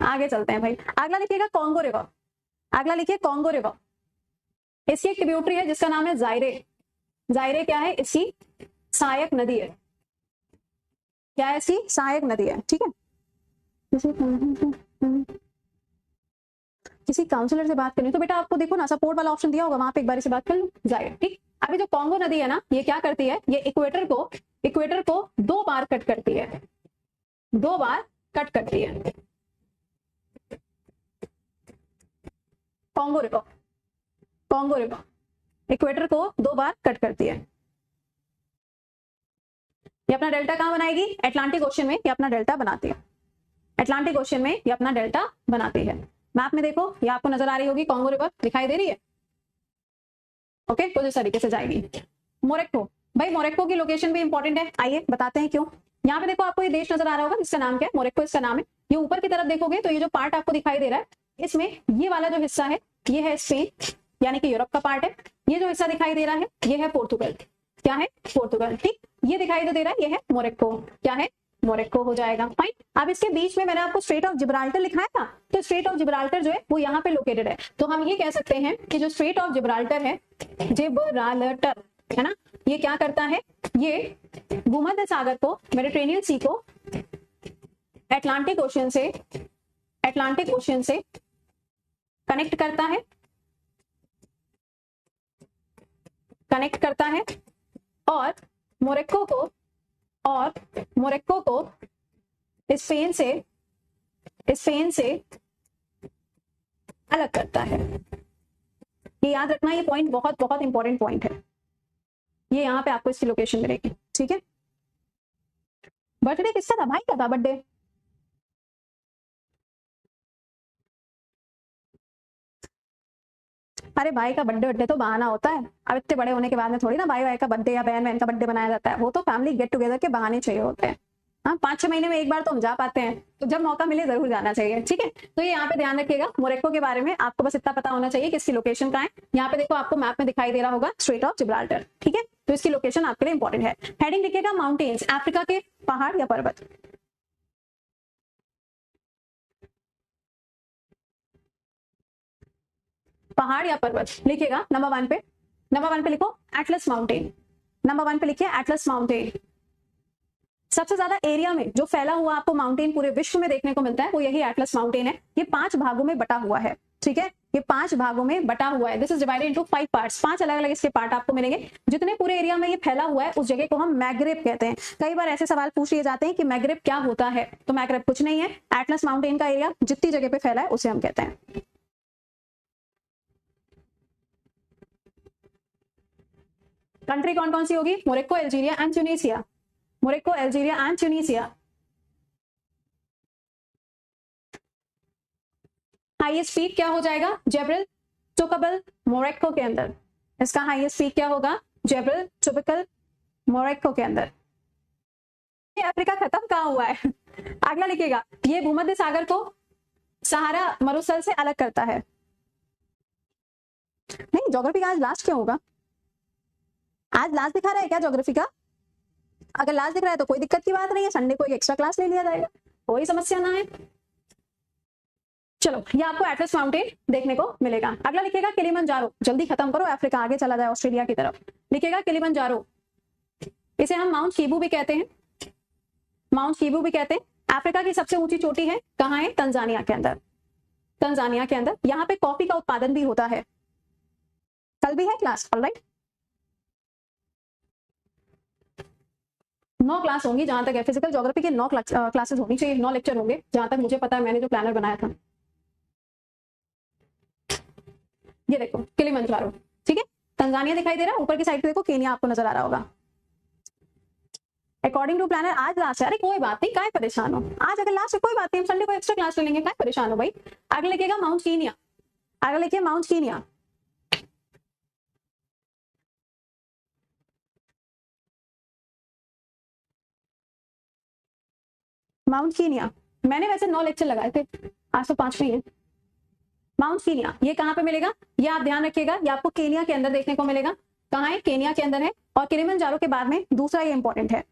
आगे चलते हैं भाई। अगला लिखिएगा कॉन्गो रिवर। अगला लिखिए कॉन्गो रिवर। इसकी एक ट्रिब्यूटरी है जिसका नाम है जायरे। जायरे क्या है? इसकी सहायक नदी है। क्या है? इसकी सहायक नदी है। ठीक है, किसी काउंसलर से बात करनी तो बेटा आपको देखो ना सपोर्ट वाला ऑप्शन दिया होगा, वहां पे एक बार से बात कर लो जायरे। ठीक, अभी जो कॉन्गो नदी है ना, ये क्या करती है? ये इक्वेटर को 2 बार कट करती है। 2 बार कट करती है Congo river. Congo river equator को 2 बार कट करती है। ये अपना डेल्टा कहां बनाएगी? अटलांटिक ओशन में ये अपना डेल्टा बनाती है। अटलांटिक ओशन में ये अपना डेल्टा बनाती है। मैप में देखो, ये आपको नजर आ रही होगी, कॉन्गो रिवर दिखाई दे रही है। ओके, कुछ इस तरीके से जाएगी। मोरक्को, भाई मोरक्को की लोकेशन भी इंपॉर्टेंट है, आइए बताते हैं क्यों। यहाँ पे देखो आपको ये देश नजर आ रहा होगा जिसका नाम क्या है? मोरक्को इसका नाम है। ये ऊपर की तरफ देखोगे तो ये जो पार्ट आपको दिखाई दे रहा है, इसमें ये वाला जो हिस्सा है ये है स्पेन, यानी कि यूरोप का पार्ट है। ये जो हिस्सा दिखाई दे रहा है ये है पोर्तुगल। क्या है? पोर्तुगल। ठीक, ये दिखाई जो दे रहा है ये है मोरक्को। क्या है? मोरक्को हो जाएगा। फाइन। अब इसके बीच में मैंने आपको स्ट्रेट ऑफ जिब्राल्टर लिखाया था, तो स्ट्रेट ऑफ जिब्राल्टर जो है वो यहाँ पे लोकेटेड है। तो हम ये कह सकते हैं कि जो स्ट्रेट ऑफ जिब्राल्टर है, जिब्राल्टर है ना, ये क्या करता है? ये भूमध्य सागर को, मेडिटेरेनियन सी को अटलांटिक ओशन से कनेक्ट करता है, और मोरक्को को स्पेन से अलग करता है। ये याद रखना, ये पॉइंट बहुत बहुत इंपॉर्टेंट पॉइंट है। ये यहाँ पे आपको इसकी लोकेशन मिलेगी। ठीक है, बर्थडे किसका था? भाई का था बर्थडे। अरे भाई का बर्थडे तो बहाना होता है। अब इतने बड़े होने के बाद में थोड़ी ना भाई का बर्थडे या बहन का बर्थडे बनाया जाता है। वो तो फैमिली गेट टुगेदर के बहाने चाहिए होते हैं। हाँ, 5-6 महीने में एक बार तो हम जा पाते हैं, तो जब मौका मिले जरूर जाना चाहिए। ठीक है, तो ये यहाँ पे ध्यान रखिएगा। मोरक्को के बारे में आपको बस इतना पता होना चाहिए कि इसकी लोकेशन कहाँ है। यहाँ पे देखो आपको मैप में दिखाई दे रहा होगा स्ट्रेट ऑफ जिब्राल्टर। ठीक है, तो इसकी लोकेशन आपके लिए इंपॉर्टेंट है। हेडिंग लिखिएगा माउंटेन्स, अफ्रीका के पहाड़ या पर्वत। पहाड़ या पर्वत लिखिएगा। नंबर 1 पे लिखो एटलस माउंटेन। नंबर 1 पे लिखिए एटलस माउंटेन। सबसे ज्यादा एरिया में जो फैला हुआ आपको माउंटेन पूरे विश्व में देखने को मिलता है वो यही एटलस माउंटेन है। ये 5 भागों में बटा हुआ है। ठीक है, ये 5 भागों में बटा हुआ है। This is divided into 5 parts. 5 अलग अलग इसके पार्ट आपको मिलेंगे। जितने पूरे एरिया में ये फैला हुआ है उस जगह को हम मैग्रेब कहते हैं। कई बार ऐसे सवाल पूछ लिए जाते हैं कि मैग्रेब क्या होता है, तो मैग्रेब कुछ नहीं है, एटलस माउंटेन का एरिया जितनी जगह पे फैला है उसे हम कहते हैं। कंट्री कौन कौन सी होगी? Morocco, Algeria and Tunisia. Morocco, Algeria and Tunisia. Highest peak क्या हो जाएगा? जेबरल टुकबल, मोरक्को के अंदर। इसका हाईएस्ट पीक क्या होगा? जेबरल टुकबल, मोरक्को के अंदर। ये अफ्रीका खत्म कहाँ हुआ है? अगला लिखिएगा, ये भूमध्य सागर को सहारा मरुस्थल से अलग करता है। नहीं, ज्योग्राफी का आज लास्ट क्यों होगा? आज लास्ट दिखा रहा है क्या ज्योग्राफी का? अगर लास्ट दिख रहा है तो कोई दिक्कत की बात नहीं है, संडे को एक एक्स्ट्रा क्लास ले लिया जाएगा, कोई समस्या ना है। चलो, ये आपको एटलस माउंटेन देखने को मिलेगा। अगला लिखिएगा किलिमंजारो। जल्दी खत्म करो, अफ्रीका आगे चला जाए ऑस्ट्रेलिया की तरफ। लिखिएगा किलिमंजारो। इसे हम माउंट कीबू भी कहते हैं, माउंट कीबू भी कहते हैं। अफ्रीका की सबसे ऊंची चोटी है, कहाँ है? तंजानिया के अंदर। तंजानिया के अंदर। यहाँ पे कॉफी का उत्पादन भी होता है। कल भी है क्लास, ऑलराइट। 9 क्लास होंगी जहां तक है, फिजिकल ज्योग्राफी के 9 क्लासेस होनी चाहिए, 9 लेक्चर होंगे जहां तक मुझे पता है, मैंने जो प्लानर बनाया था। ये देखो किलिमंजारो। ठीक है, तंजानिया दिखाई दे रहा है, ऊपर की साइड पे देखो केनिया आपको नजर आ रहा होगा। अकॉर्डिंग टू प्लानर आज लास्ट है। अरे कोई बात नहीं, काहे परेशान हो? आज अगर लास्ट है कोई बात नहीं, हम संडे को एक्स्ट्रा क्लास ले लेंगे, काहे परेशान हो भाई। आगे लिखिएगा माउंट कीनिया। आगे लिखिए माउंट कीनिया। माउंट कीनिया मैंने वैसे 9 लेक्चर लगाए थे, आज तो 5 में ही है। माउंट कीनिया ये कहाँ पे मिलेगा? ये आप ध्यान रखिएगा, ये आपको केनिया के अंदर देखने को मिलेगा। कहाँ है? केनिया के अंदर है। और किलिमंजारो के बाद में दूसरा ये इंपॉर्टेंट है,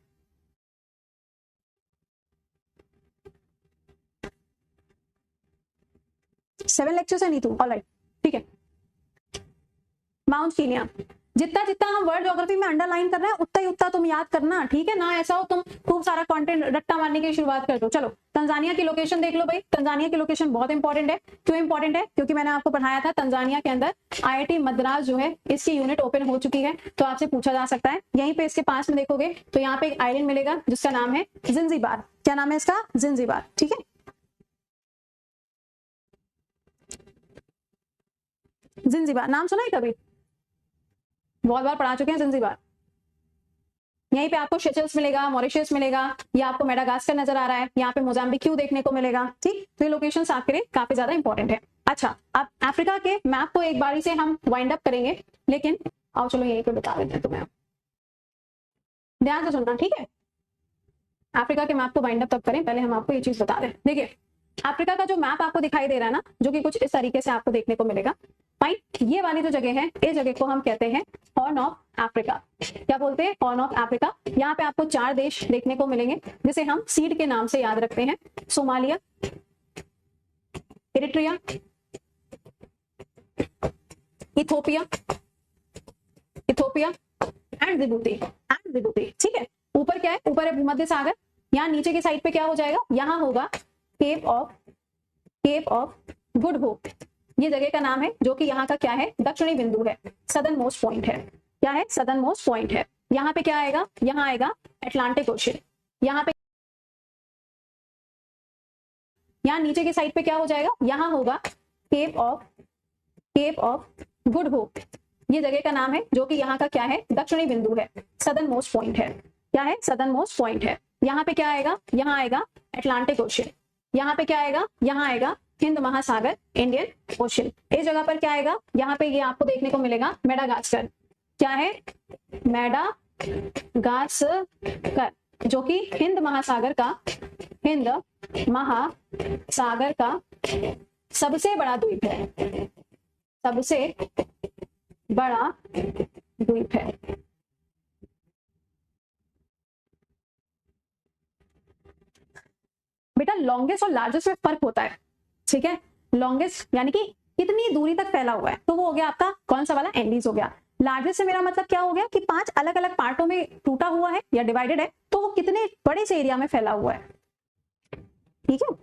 7 लेक्चर है नीतू, ऑलराइट, ठीक है। माउंट कीनिया, जितना जितना हम वर्ल्ड ज्योग्राफी में अंडरलाइन कर रहे हैं उतना ही उतना तुम याद करना, ठीक है ना। ऐसा हो तुम खूब सारा कंटेंट रट्टा मारने की शुरुआत कर दो। चलो तंजानिया की लोकेशन देख लो भाई, तंजानिया की लोकेशन बहुत इंपॉर्टेंट है। क्यों इंपॉर्टेंट है? क्योंकि मैंने आपको पढ़ाया था तंजानिया के अंदर IIT मद्रास जो है इसकी यूनिट ओपन हो चुकी है, तो आपसे पूछा जा सकता है। यहीं पे इसके पास में देखोगे तो यहाँ पे एक आइलैंड मिलेगा जिसका नाम है जिंजीबार। क्या नाम है इसका? जिंजीबार, ठीक है। जिंजीबार नाम सुना है कभी? बहुत बार पढ़ा चुके हैं जिंजीबार। यहीं पे आपको सेशल्स मिलेगा, मॉरिशस मिलेगा, ये आपको मेडागास्कर नजर आ रहा है, यहाँ पे मोजाम्बिक देखने को मिलेगा, ठीक। तो ये लोकेशंस आपके लिए काफी ज्यादा इंपॉर्टेंट है। अच्छा, अब अफ्रीका के मैप को एक बारी से हम वाइंड अप करेंगे, लेकिन आओ चलो यहीं पे बता देते हैं तुम्हें, ध्यान से सुनना, ठीक है। अफ्रीका के मैप को वाइंड अप तब करें, पहले हम आपको ये चीज बता दें। देखिए अफ्रीका का जो मैप आपको दिखाई दे रहा है ना, जो कि कुछ इस तरीके से आपको देखने को मिलेगा, फाइन। ये वाली जो जगह है, इस जगह को हम कहते हैं हॉर्न ऑफ अफ्रीका। क्या बोलते हैं? Horn of Africa. यहाँ पे आपको 4 देश देखने को मिलेंगे जिसे हम सीड के नाम से याद रखते हैं। Somalia, Eritrea, Ethiopia and Djibouti, ठीक है। ऊपर क्या है? ऊपर है भूमध्य सागर। यहाँ नीचे की साइड पे क्या हो जाएगा? यहाँ होगा केप ऑफ गुड होप। ये जगह का नाम है, जो कि यहाँ का क्या है? दक्षिणी बिंदु है, सदर्न मोस्ट पॉइंट है। क्या है? सदर्न मोस्ट पॉइंट है। यहाँ पे क्या आएगा? यहाँ आएगा अटलांटिक ओशन। यहाँ पे, यहाँ नीचे की साइड पे क्या हो जाएगा? यहाँ होगा केप ऑफ गुड होप। ये जगह का नाम है, जो कि यहाँ का क्या है? दक्षिणी बिंदु है, सदर्न मोस्ट पॉइंट है। क्या है? सदर्न मोस्ट पॉइंट है। यहाँ पे क्या आएगा? यहाँ आएगा अटलांटिक ओशन। यहाँ पे क्या आएगा? यहाँ आएगा हिंद महासागर, इंडियन ओशन। इस जगह पर क्या आएगा? यहाँ पे ये आपको देखने को मिलेगा मेडागास्कर। क्या है? मेडागास्कर, जो कि हिंद महासागर का सबसे बड़ा द्वीप है, सबसे बड़ा द्वीप है। बेटा लॉन्गेस्ट और लार्जेस्ट में फर्क होता है, ठीक है। लॉन्गेस्ट यानी कि कितनी दूरी तक फैला हुआ है, तो वो हो गया आपका कौन सा वाला? एंडीज हो गया। लार्जेस्ट से मेरा मतलब क्या हो गया कि 5 अलग अलग पार्टों में टूटा हुआ है या डिवाइडेड है, तो वो कितने बड़े से एरिया में फैला हुआ है, ठीक है।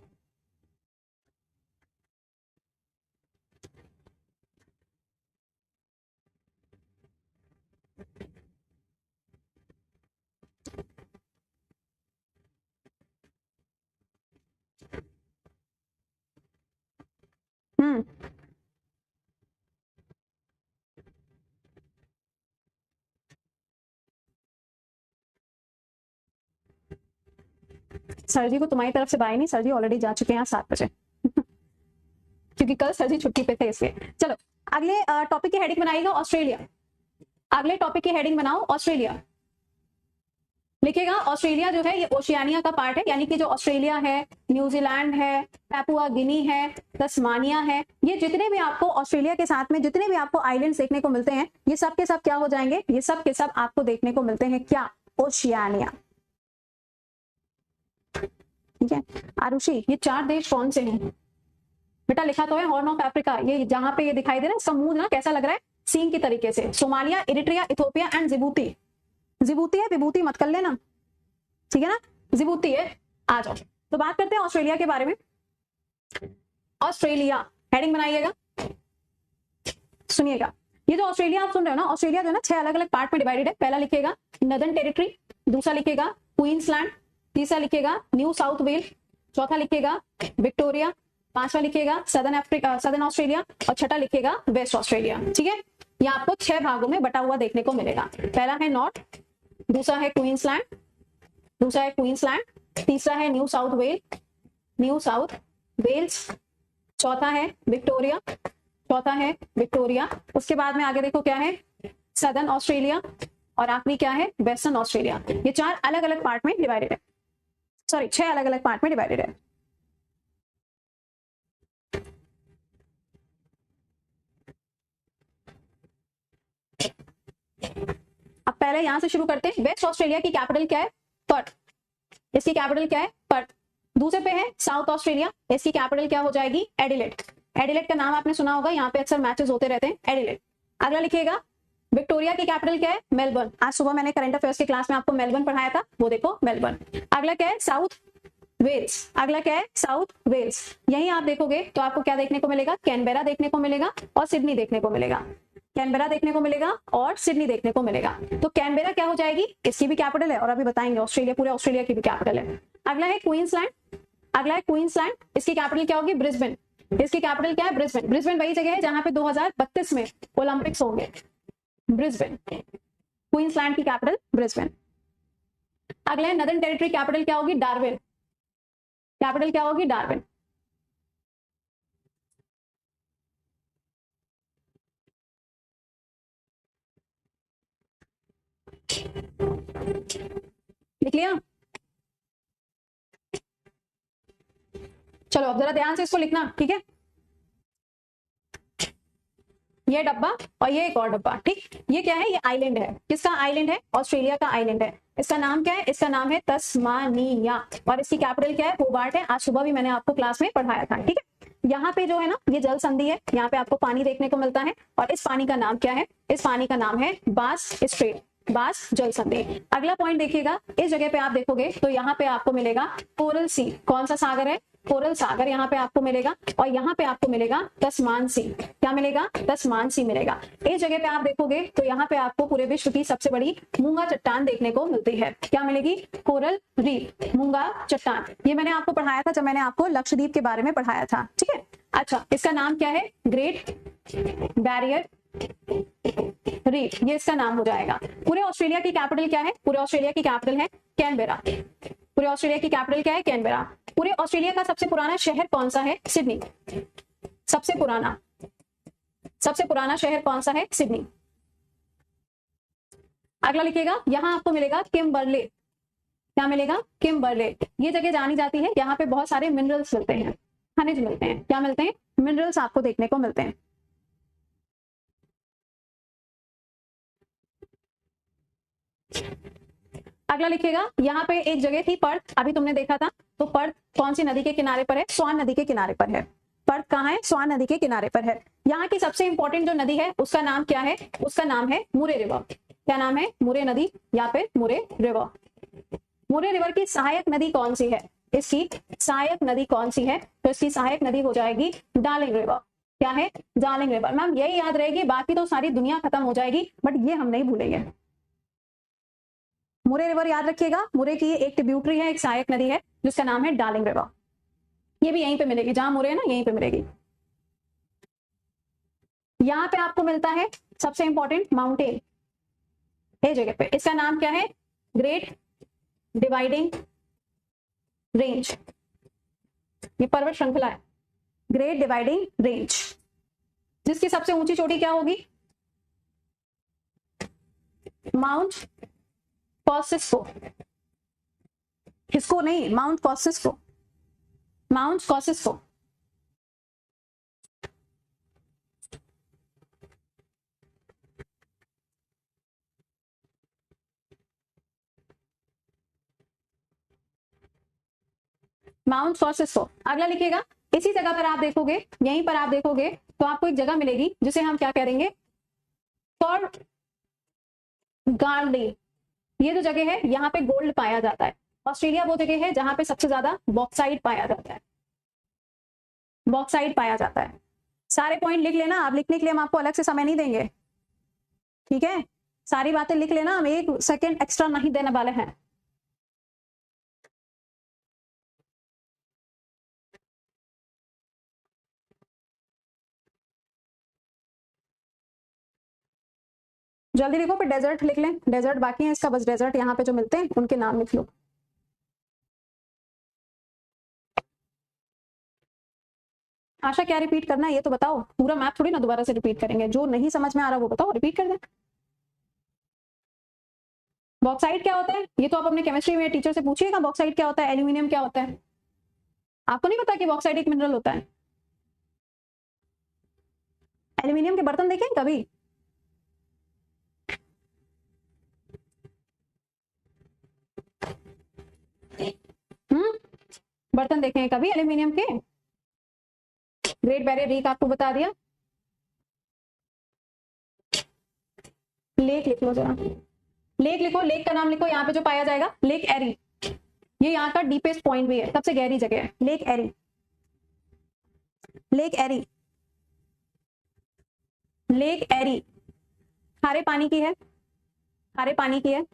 सर जी को तुम्हारी तरफ से बाय नहीं, सर जी ऑलरेडी जा चुके हैं 7 बजे क्योंकि कल सर जी छुट्टी पे थे इसलिए। चलो अगले टॉपिक की हेडिंग बनाइएगा ऑस्ट्रेलिया। अगले टॉपिक की हेडिंग बनाओ ऑस्ट्रेलिया। लिखेगा ऑस्ट्रेलिया जो है ये ओशियानिया का पार्ट है, यानी कि जो ऑस्ट्रेलिया है, न्यूजीलैंड है, पैपुआ गिनी है, तस्मानिया है, ये जितने भी आपको ऑस्ट्रेलिया के साथ में जितने भी आपको आइलैंड्स देखने को मिलते हैं, ये सब के सब क्या हो जाएंगे? ये सब के सब आपको देखने को मिलते हैं क्या? ओशियानिया, ठीक है। आरुषि ये 4 देश कौन से हैं? बेटा लिखा तो है हॉर्न ऑफ अफ्रीका। ये जहां पे ये दिखाई दे रहा है समूह ना, कैसा लग रहा है? सीन की तरीके से। Somalia, Eritrea, Ethiopia and Djibouti. Djibouti है, विभूति मत कर लेना, ठीक है ना। जिबूती है। आ जाओ तो बात करते हैं ऑस्ट्रेलिया के बारे में। ऑस्ट्रेलिया हेडिंग बनाइएगा, सुनिएगा। ये जो ऑस्ट्रेलिया आप सुन रहे हो ना, ऑस्ट्रेलिया जो है ना 6 अलग अलग पार्ट में डिवाइडेड है। पहला लिखेगा नदर्न टेरिटरी, दूसरा लिखेगा क्वींसलैंड, तीसरा लिखेगा न्यू साउथ वेल्स, चौथा लिखेगा विक्टोरिया, पांचवा लिखेगा सदर्न ऑस्ट्रेलिया और छठा लिखेगा वेस्ट ऑस्ट्रेलिया, ठीक है। ये आपको 6 भागों में बटा हुआ देखने को मिलेगा। पहला है नॉर्थ, दूसरा है क्वींसलैंड, तीसरा है न्यू साउथ वेल्स, चौथा है विक्टोरिया, उसके बाद में आगे देखो क्या है? सदर्न ऑस्ट्रेलिया और आखिरी क्या है? Western Australia. ये 4 अलग अलग पार्ट में डिवाइडेड है, सॉरी 6 अलग अलग पार्ट में डिवाइडेड है। अब पहले यहां से शुरू करते हैं। वेस्ट ऑस्ट्रेलिया की कैपिटल क्या है? पर्थ। इसकी कैपिटल क्या है? पर्थ। दूसरे पे है साउथ ऑस्ट्रेलिया, इसकी कैपिटल क्या हो जाएगी? एडिलेड। एडिलेड का नाम आपने सुना होगा, यहाँ पे अक्सर मैचेस होते रहते हैं, एडिलेड। अगला लिखिएगा, विक्टोरिया की कैपिटल क्या है? मेलबर्न। आज सुबह मैंने करंट अफेयर्स की क्लास में आपको मेलबर्न पढ़ाया था, वो देखो मेलबर्न। अगला क्या है? South Wales. अगला क्या है? South Wales. यही आप देखोगे तो आपको क्या देखने को मिलेगा? कैनबेरा देखने को मिलेगा और सिडनी देखने को मिलेगा। कैनबेरा देखने को मिलेगा और सिडनी देखने को मिलेगा। तो कैनबेरा क्या हो जाएगी? इसकी भी कैपिटल है और अभी बताएंगे ऑस्ट्रेलिया, पूरे ऑस्ट्रेलिया की भी कैपिटल है। अगला है क्वींसलैंड। अगला है क्वींसलैंड, इसकी कैपिटल क्या होगी? ब्रिस्बेन। इसकी कैपिटल क्या है? ब्रिस्बेन। ब्रिस्बेन वही जगह है जहां पे 2032 में ओलंपिक्स होंगे। ब्रिस्बेन, क्वींसलैंड की कैपिटल ब्रिस्बेन। अगला है नदर्न टेरिटरी, कैपिटल क्या होगी? डार्विन। कैपिटल क्या होगी? डार्विन। लिख लिया? चलो अब जरा ध्यान से इसको लिखना, ठीक है? ये डब्बा और ये एक और डब्बा, ठीक। ये क्या है? ये आइलैंड है। किसका आइलैंड है? ऑस्ट्रेलिया का आइलैंड है। इसका नाम क्या है? इसका नाम है तस्मानिया और इसकी कैपिटल क्या है? होबार्ट है। आज सुबह भी मैंने आपको क्लास में पढ़ाया था, ठीक है। यहाँ पे जो है ना, ये जल संधि है, यहाँ पे आपको पानी देखने को मिलता है और इस पानी का नाम क्या है? इस पानी का नाम है बास स्ट्रेट, बास जल संधि। अगला पॉइंट देखिएगा, इस जगह पे आप देखोगे तो यहाँ पे आपको मिलेगा कोरल सी। कौन सा सागर है? कोरल सागर यहाँ पे आपको मिलेगा और यहाँ पे आपको मिलेगा तस्मान सी। क्या मिलेगा? तस्मान सी मिलेगा। इस जगह पे आप देखोगे तो यहाँ पे आपको पूरे विश्व की सबसे बड़ी मूंगा चट्टान देखने को मिलती है। क्या मिलेगी? कोरल रीफ, मूंगा चट्टान। ये मैंने आपको पढ़ाया था जब मैंने आपको लक्षद्वीप के बारे में पढ़ाया था, ठीक है। अच्छा, इसका नाम क्या है? ग्रेट बैरियर रीफ, ये इसका नाम हो जाएगा। पूरे ऑस्ट्रेलिया की कैपिटल क्या है? पूरे ऑस्ट्रेलिया की कैपिटल है कैनबेरा। पूरे ऑस्ट्रेलिया की कैपिटल क्या है? कैनबेरा। पूरे ऑस्ट्रेलिया का सबसे पुराना शहर कौन सा है? सिडनी। सबसे पुराना शहर कौन सा है? सिडनी। अगला लिखिएगा, यहां आपको मिलेगा किम्बरले। क्या मिलेगा? किम्बरले। ये जगह जानी जाती है, यहाँ पे बहुत सारे मिनरल्स मिलते हैं, खनिज मिलते हैं। क्या मिलते हैं? मिनरल्स आपको देखने को मिलते हैं। अगला लिखिएगा, यहाँ पे एक जगह थी पर्थ, अभी तुमने देखा था। तो पर्थ कौन सी नदी के किनारे पर है? स्वान नदी के किनारे पर है। पर्थ कहाँ है? स्वान नदी के किनारे पर है। यहाँ की सबसे इंपॉर्टेंट जो नदी है उसका नाम क्या है? उसका नाम है मुरे रिवर। क्या नाम है? मुरे नदी या फिर मुरे रिवर। मुरे रिवर की सहायक नदी कौन सी है? इसकी सहायक नदी कौन सी है? तो इसकी सहायक नदी हो जाएगी डार्लिंग रिवर। क्या है? Darling river. मैम यही याद रहेगी, बाकी तो सारी दुनिया खत्म हो जाएगी, बट ये हम नहीं भूलेंगे। मुरे रिवर याद रखिएगा, मुरे की एक ट्रिब्यूटरी है, एक सहायक नदी है जिसका नाम है डार्लिंग रिवर। ये भी यहीं पे मिलेगी, जहां मुरे है ना यहीं पे मिलेगी। यहां पे आपको मिलता है सबसे इंपॉर्टेंट माउंटेन, ये जगह पे। इसका नाम क्या है? Great dividing range. ये पर्वत श्रृंखला है, ग्रेट डिवाइडिंग रेंज, जिसकी सबसे ऊंची चोटी क्या होगी? माउंट कॉसिस्को। किसको नहीं? माउंट कॉसिस्को। माउंट कॉसिस्को। माउंट कॉसिस्को। अगला लिखिएगा, इसी जगह पर आप देखोगे, यहीं पर आप देखोगे तो आपको एक जगह मिलेगी जिसे हम क्या करेंगे? फॉर गार्डी। ये जो जगह है यहाँ पे गोल्ड पाया जाता है। ऑस्ट्रेलिया वो जगह है जहां पे सबसे ज्यादा बॉक्साइट पाया जाता है। बॉक्साइट पाया जाता है। सारे पॉइंट लिख लेना, आप लिखने के लिए हम आपको अलग से समय नहीं देंगे, ठीक है। सारी बातें लिख लेना, हम 1 सेकेंड एक्स्ट्रा नहीं देने वाले हैं। जल्दी लिखो, फिर डेजर्ट लिख लें। डेजर्ट बाकी है इसका, बस डेजर्ट यहाँ पे जो मिलते हैं उनके नाम लिख लो। आशा क्या रिपीट करना है ये तो बताओ, पूरा मैथ थोड़ी ना दोबारा से रिपीट करेंगे। जो नहीं समझ में आ रहा वो बताओ, रिपीट कर दें। बॉक्साइट क्या होता है? ये तो आप अपने केमिस्ट्री में टीचर से पूछिएगा, बॉक्साइट क्या होता है, एल्यूमिनियम क्या होता है। आपको नहीं पता कि बॉक्साइट एक मिनरल होता है? एल्यूमिनियम के बर्तन देखे कभी? बर्तन देखे हैं कभी एल्यूमिनियम के? ग्रेट बैरियर रीफ आपको बता दिया। लेक लिख लो जरा, लेक लिखो, लेक का नाम लिखो, यहाँ पे जो पाया जाएगा लेक एरी, ये यहाँ का डीपेस्ट पॉइंट भी है, सबसे गहरी जगह है लेक एरी। लेक एरी, लेक एरी खारे पानी की है, खारे पानी की है।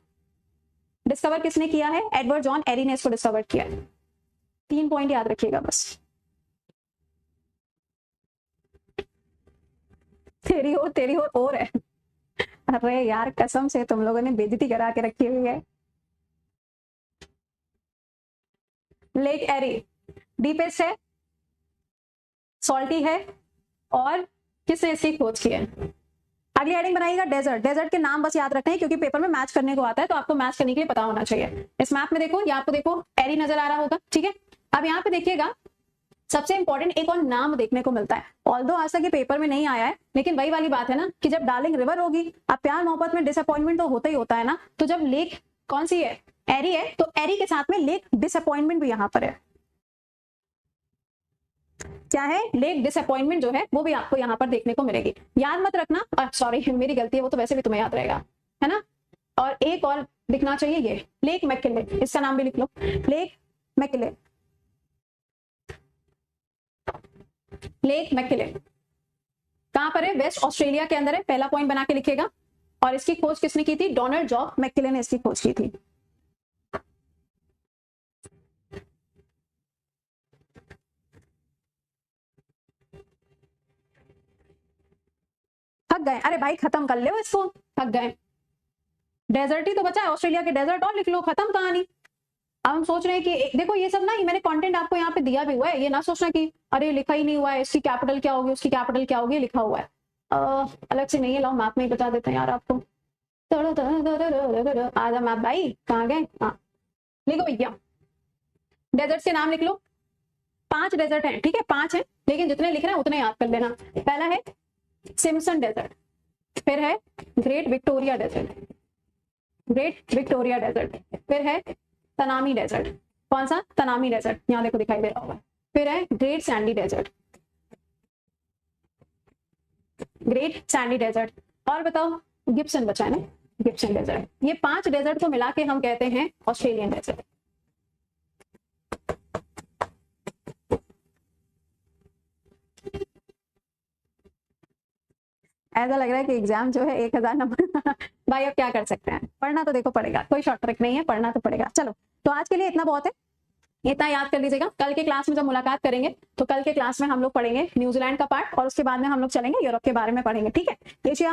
डिस्कवर किसने किया है? एडवर्ड जॉन एरी ने इसको डिस्कवर किया है। 3 पॉइंट याद रखिएगा बस। तेरी और है। अरे यार कसम से तुम लोगों ने बेइज्जती करा के रखी हुई है। लेक एरी डीपेस्ट है, सॉल्टी है, और किसने इसकी खोज की है? अगली हेडिंग बनाइएगा डेजर्ट। डेजर्ट के नाम बस याद रखना है क्योंकि पेपर में मैच करने को आता है, तो आपको मैच करने के लिए पता होना चाहिए। इस मैप में देखो, यहाँ आपको देखो एरी नजर आ रहा होगा, ठीक है। अब यहाँ पे देखिएगा सबसे इंपॉर्टेंट एक और नाम देखने को मिलता है, ऑल्दो आज तक ये पेपर में नहीं आया है, लेकिन वही वाली बात है ना कि जब डार्लिंग रिवर होगी, अब प्यार मोहब्बत में डिसअपॉइंटमेंट तो होता ही होता है ना, तो जब लेक कौन सी है? एरी है, तो एरी के साथ में लेक डिसअपॉइंटमेंट भी यहाँ पर है। क्या है? लेक डिसअपॉइंटमेंट जो है वो भी आपको यहाँ पर देखने को मिलेगी। याद मत रखना, सॉरी मेरी गलती है, वो तो वैसे भी तुम्हें याद रहेगा, है ना। और एक और दिखना चाहिए, ये लेक मैकिले, इसका नाम भी लिख लो, लेक मैकिले। लेक मैकिले कहां पर है? वेस्ट ऑस्ट्रेलिया के अंदर है, पहला पॉइंट बना के लिखेगा। और इसकी खोज किसने की थी? डोनाल्ड जॉब मैकिले ने इसकी खोज की थी। थक गए? अरे भाई खत्म कर लो इसको, थक गए। डेजर्ट ही तो बचा है, ऑस्ट्रेलिया के डेजर्ट, और लिख लो, खत्म कहानी। अब हम सोच रहे हैं कि देखो ये सब ना, ये मैंने कंटेंट आपको यहाँ पे दिया भी हुआ है, ये ना सोचना कि अरे लिखा ही नहीं हुआ है, इसकी कैपिटल क्या होगी, उसकी कैपिटल क्या होगी, लिखा हुआ है। अलग से नहीं है, लाओ मैप में ही बता देते हैं यार आपको। आजा मैप भाई, कहाँ गए? हाँ लिखो भैया, डेजर्ट के नाम लिख लो। 5 डेजर्ट हैं, ठीक है, 5 हैं, लेकिन जितने लिख रहे हैं उतने याद कर लेना। पहला है सिम्पसन डेजर्ट, फिर है Great Victoria Desert, Great Victoria Desert, फिर है तनामी डेजर्ट। कौन सा? तनामी डेजर्ट, यहाँ देखो दिखाई दे रहा होगा। फिर है Great Sandy Desert, Great Sandy Desert, और बताओ गिब्सन बचा है ना, गिब्सन डेजर्ट। ये 5 डेजर्ट को मिला के हम कहते हैं ऑस्ट्रेलियन डेजर्ट। ऐसा लग रहा है कि एग्जाम जो है 1000 नंबर भाई अब क्या कर सकते हैं, पढ़ना तो देखो पड़ेगा, कोई शॉर्ट ट्रिक नहीं है, पढ़ना तो पड़ेगा। चलो तो आज के लिए इतना बहुत है, इतना याद कर लीजिएगा। कल के क्लास में जब मुलाकात करेंगे तो कल के क्लास में हम लोग पढ़ेंगे न्यूजीलैंड का पार्ट, और उसके बाद में हम लोग चलेंगे यूरोप के बारे में पढ़ेंगे, ठीक है। एशिया